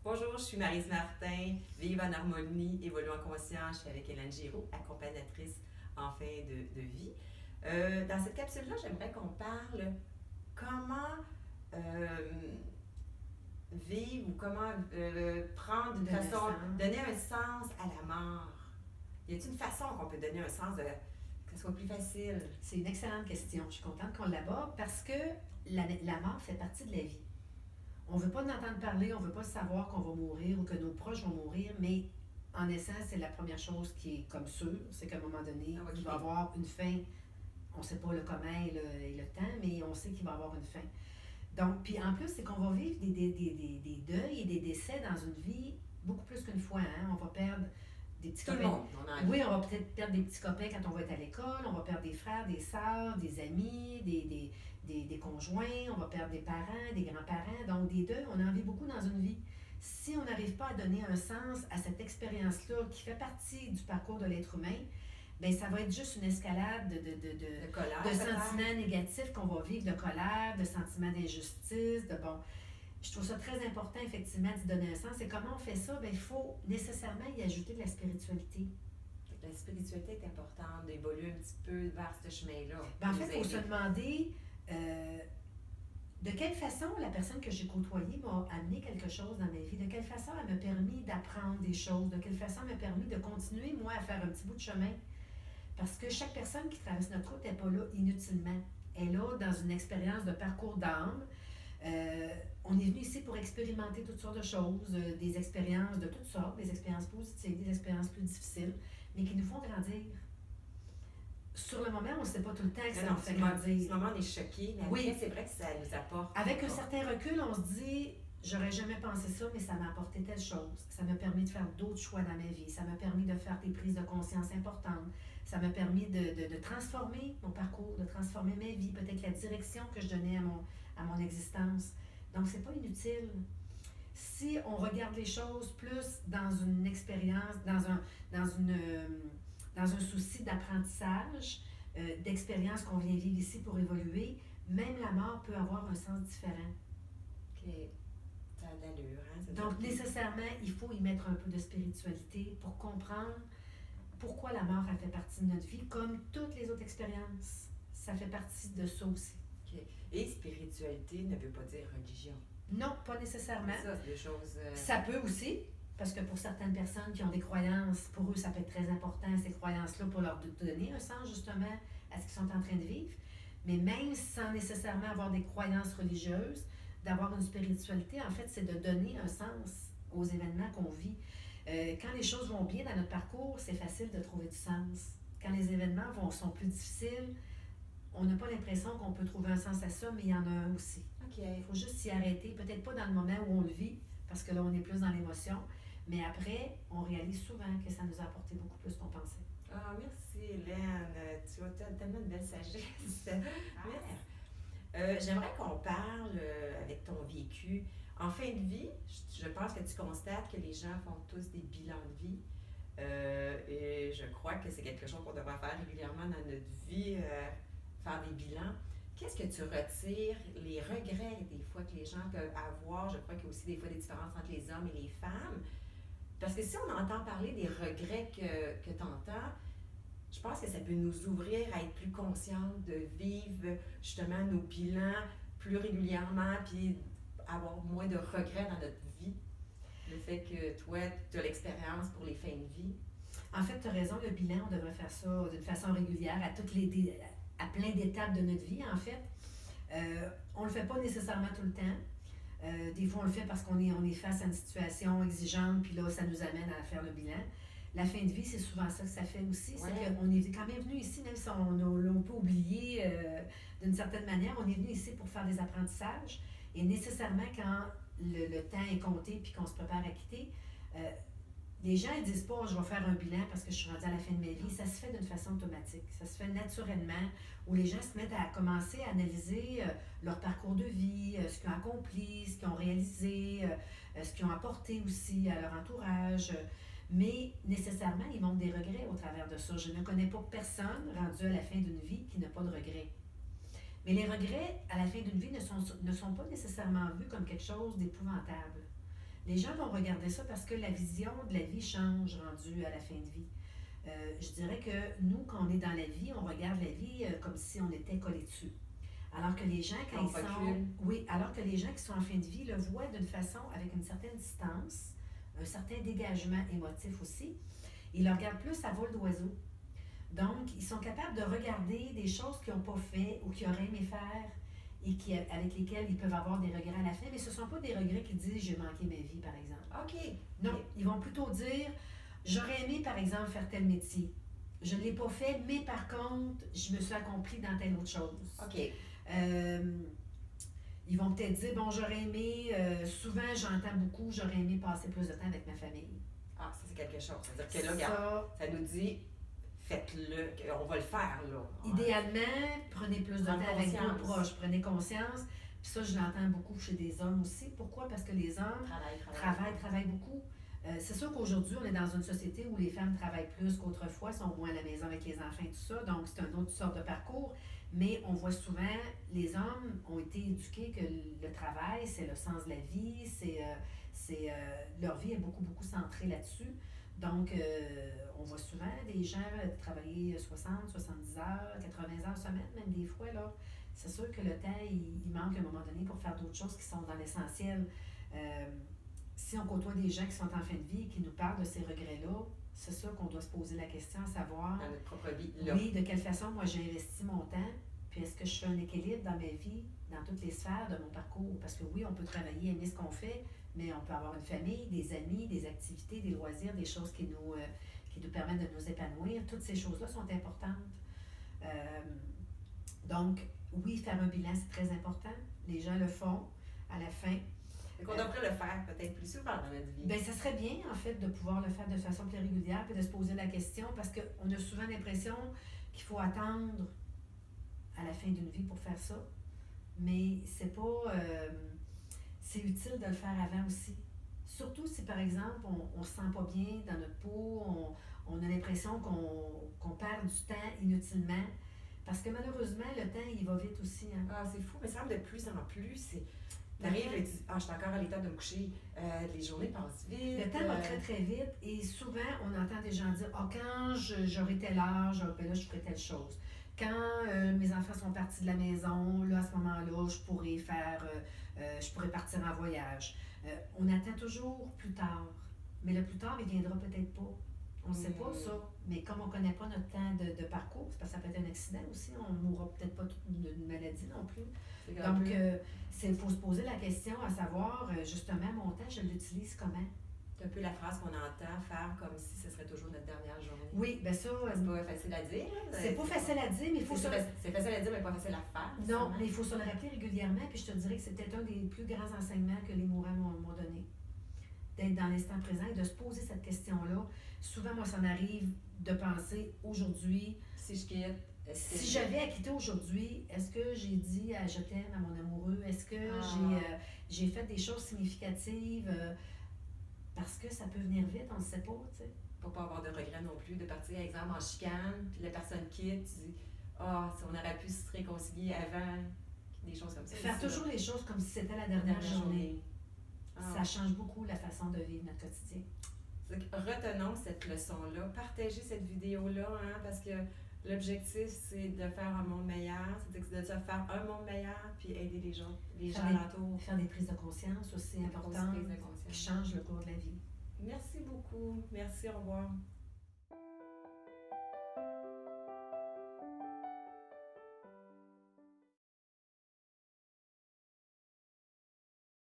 Bonjour, je suis Maryse Martin, vive en harmonie, évolue en conscience. Je suis avec Hélène Giraud, accompagnatrice en fin de vie. Dans cette capsule-là, j'aimerais qu'on parle comment vivre ou comment prendre une façon, donner un sens à la mort. Y a-t-il une façon qu'on peut donner un sens que ce soit plus facile? C'est une excellente question. Je suis contente qu'on l'aborde parce que la mort fait partie de la vie. On ne veut pas en entendre parler, on ne veut pas savoir qu'on va mourir ou que nos proches vont mourir, mais en essence, c'est la première chose qui est comme sûre, c'est qu'à un moment donné, il va y avoir une fin. On ne sait pas le comment et le temps, mais on sait qu'il va y avoir une fin. Donc, puis en plus, c'est qu'on va vivre des deuils et des décès dans une vie beaucoup plus qu'une fois. Hein? On va perdre des petits copains. Tout le monde, Oui, on va peut-être perdre des petits copains quand on va être à l'école, on va perdre des frères, des sœurs, des amis, des conjoints, on va perdre des parents, des grands-parents. Donc, des deuils, on en vit beaucoup dans une vie. Si on n'arrive pas à donner un sens à cette expérience-là qui fait partie du parcours de l'être humain, bien, ça va être juste une escalade de colère, de sentiments négatifs qu'on va vivre, de colère, de sentiments d'injustice, de bon. Je trouve ça très important, effectivement, d'y donner un sens. Et comment on fait ça? Bien, il faut nécessairement y ajouter de la spiritualité. La spiritualité est importante, d'évoluer un petit peu vers ce chemin-là. Bien, en fait, il faut se demander de quelle façon la personne que j'ai côtoyée m'a amené quelque chose dans ma vie, de quelle façon elle m'a permis d'apprendre des choses, de quelle façon elle m'a permis de continuer, moi, à faire un petit bout de chemin. Parce que chaque personne qui traverse notre route n'est pas là inutilement. Elle est là dans une expérience de parcours d'âme. On est venu ici pour expérimenter toutes sortes de choses, des expériences de toutes sortes, des expériences positives, des expériences plus difficiles, mais qui nous font grandir. Sur le moment, on ne sait pas tout le temps que ça nous fait grandir. Sur le moment, on est choqué, mais oui. Après, c'est vrai que ça nous apporte. Avec un certain recul, on se dit, j'aurais jamais pensé ça, mais ça m'a apporté telle chose. Ça m'a permis de faire d'autres choix dans ma vie. Ça m'a permis de faire des prises de conscience importantes. Ça m'a permis de transformer mon parcours, de transformer ma vie, peut-être la direction que je donnais à mon existence. Donc, c'est pas inutile. Si on regarde les choses plus dans une expérience, dans un souci d'apprentissage, d'expérience qu'on vient vivre ici pour évoluer, même la mort peut avoir un sens différent. OK. Ça a d'allure, hein? Donc, nécessairement, il faut y mettre un peu de spiritualité pour comprendre pourquoi la mort a fait partie de notre vie, comme toutes les autres expériences. Ça fait partie de ça aussi. OK. Et spiritualité ne veut pas dire religion. Non, pas nécessairement. Ça, c'est des choses... Ça peut aussi, parce que pour certaines personnes qui ont des croyances, pour eux, ça peut être très important, ces croyances-là, pour leur donner un sens, justement, à ce qu'ils sont en train de vivre. Mais même sans nécessairement avoir des croyances religieuses, d'avoir une spiritualité, en fait, c'est de donner un sens aux événements qu'on vit. Quand les choses vont bien dans notre parcours, c'est facile de trouver du sens. Quand les événements sont plus difficiles, on n'a pas l'impression qu'on peut trouver un sens à ça, mais il y en a un aussi. Okay. Il faut juste s'y arrêter, peut-être pas dans le moment où on le vit, parce que là, on est plus dans l'émotion, mais après, on réalise souvent que ça nous a apporté beaucoup plus qu'on pensait. Ah, merci Hélène. Tu as tellement de belle sagesse. Merci. J'aimerais qu'on parle avec ton vécu. En fin de vie, je pense que tu constates que les gens font tous des bilans de vie. Et je crois que c'est quelque chose qu'on devrait faire régulièrement dans notre vie, faire des bilans. Qu'est-ce que tu retires, les regrets des fois que les gens peuvent avoir? Je crois qu'il y a aussi des fois des différences entre les hommes et les femmes. Parce que si on entend parler des regrets que tu entends, je pense que ça peut nous ouvrir à être plus conscientes de vivre justement nos bilans plus régulièrement, puis avoir moins de regrets dans notre vie. Le fait que toi, tu as l'expérience pour les fins de vie. En fait, tu as raison, le bilan, on devrait faire ça d'une façon régulière à plein d'étapes de notre vie, en fait. On ne le fait pas nécessairement tout le temps. Des fois, on le fait parce qu'on est face à une situation exigeante, puis là, ça nous amène à faire le bilan. La fin de vie, c'est souvent ça que ça fait aussi. Ouais. C'est qu'on est quand même venu ici, même si on peut oublier d'une certaine manière, on est venu ici pour faire des apprentissages. Et nécessairement, quand le temps est compté puis qu'on se prépare à quitter, les gens ne disent pas je vais faire un bilan parce que je suis rendue à la fin de ma vie. Ça se fait d'une façon automatique. Ça se fait naturellement, où les gens se mettent à commencer à analyser leur parcours de vie, ce qu'ils ont accompli, ce qu'ils ont réalisé, ce qu'ils ont apporté aussi à leur entourage. Mais nécessairement, ils montrent des regrets au travers de ça. Je ne connais pas personne rendu à la fin d'une vie qui n'a pas de regrets. Mais les regrets à la fin d'une vie ne sont pas nécessairement vus comme quelque chose d'épouvantable. Les gens vont regarder ça parce que la vision de la vie change rendue à la fin de vie. Je dirais que nous, quand on est dans la vie, on regarde la vie comme si on était collé dessus. Alors que les gens, quand On ils sont. recule. Oui, alors que les gens qui sont en fin de vie le voient d'une façon avec une certaine distance, un certain dégagement émotif aussi. Ils le regardent plus à vol d'oiseau. Donc, ils sont capables de regarder des choses qu'ils n'ont pas fait ou qu'ils auraient aimé faire et avec lesquelles ils peuvent avoir des regrets à la fin, mais ce ne sont pas des regrets qui disent j'ai manqué ma vie, par exemple. OK. Non, OK. ils vont plutôt dire j'aurais aimé, par exemple, faire tel métier. Je ne l'ai pas fait, mais par contre, je me suis accomplie dans telle autre chose. OK. Ils vont peut-être dire bon, j'aurais aimé, souvent j'entends beaucoup, j'aurais aimé passer plus de temps avec ma famille. Ah, ça, c'est quelque chose. C'est-à-dire que là, regarde, ça nous dit faites-le, on va le faire, là. Idéalement, prenez plus de temps Prendre avec vos conscience. proches, prenez conscience. Puis ça, je l'entends beaucoup chez des hommes aussi. Pourquoi? Parce que les hommes travaillent beaucoup. C'est sûr qu'aujourd'hui, on est dans une société où les femmes travaillent plus qu'autrefois, sont moins à la maison avec les enfants et tout ça, donc c'est une autre sorte de parcours. Mais on voit souvent, les hommes ont été éduqués que le travail, c'est le sens de la vie, leur vie est beaucoup, beaucoup centrée là-dessus. Donc, on voit souvent des gens travailler 60, 70 heures, 80 heures semaine, même des fois, là. C'est sûr que le temps, il manque à un moment donné pour faire d'autres choses qui sont dans l'essentiel. Si on côtoie des gens qui sont en fin de vie et qui nous parlent de ces regrets-là, c'est sûr qu'on doit se poser la question à savoir, dans notre propre vie, là. oui, de quelle façon moi j'ai investi mon temps, puis est-ce que je fais un équilibre dans ma vie, dans toutes les sphères de mon parcours? Parce que oui, on peut travailler, aimer ce qu'on fait, mais on peut avoir une famille, des amis, des activités, des loisirs, des choses qui nous permettent de nous épanouir. Toutes ces choses-là sont importantes. Donc, oui, faire un bilan, c'est très important. Les gens le font à la fin. Donc, on devrait le faire peut-être plus souvent dans notre vie. Bien, ça serait bien, en fait, de pouvoir le faire de façon plus régulière et de se poser la question parce qu'on a souvent l'impression qu'il faut attendre à la fin d'une vie pour faire ça. Mais c'est pas. C'est utile de le faire avant aussi. Surtout si, par exemple, on se sent pas bien dans notre peau, on a l'impression qu'on perd du temps inutilement. Parce que malheureusement, le temps, il va vite aussi. Hein. Ah, c'est fou, mais ça semble de plus en plus. T'arrives et tu dis, je suis encore à l'état de me coucher. Les journées passent vite. Le temps va très, très vite et souvent, on entend des gens dire, quand j'aurai tel âge, ben là, je ferai telle chose. Quand mes enfants sont partis de la maison, là, à ce moment-là, je pourrais partir en voyage. On attend toujours plus tard. Mais le plus tard, il viendra peut-être pas. On ne sait pas ça. Mais comme on ne connaît pas notre temps de parcours, c'est parce que ça peut être un accident aussi, on ne mourra peut-être pas d'une maladie non plus. Donc, il faut se poser la question à savoir, justement, mon temps, je l'utilise comment? C'est un peu la phrase qu'on entend faire comme si ce serait toujours notre dernière journée. Oui, bien ça. C'est pas facile à dire. C'est pas facile à dire, mais il faut se. C'est facile à dire, mais pas facile à faire. Non, mais il faut se le rappeler régulièrement, puis je te dirais que c'est peut-être un des plus grands enseignements que les mourants m'ont donné. D'être dans l'instant présent et de se poser cette question-là. Souvent, moi, ça m'arrive de penser aujourd'hui. Si je quitte. Si j'avais à quitter aujourd'hui, est-ce que j'ai dit je t'aime à mon amoureux? Est-ce que j'ai fait des choses significatives? Parce que ça peut venir vite, on ne sait pas, tu sais. Pour pas avoir de regrets non plus, de partir, exemple, en chicane, puis la personne quitte, tu dis, si on aurait pu se réconcilier avant, des choses comme ça. Faire toujours les choses comme si c'était la dernière journée. Ça change beaucoup la façon de vivre notre quotidien. Retenons cette leçon-là, partagez cette vidéo-là, parce que l'objectif, c'est de faire un monde meilleur, c'est de se faire un monde meilleur, puis aider les gens alentour. Faire des prises de conscience aussi importantes qui changent le cours de la vie. Merci beaucoup. Merci, au revoir.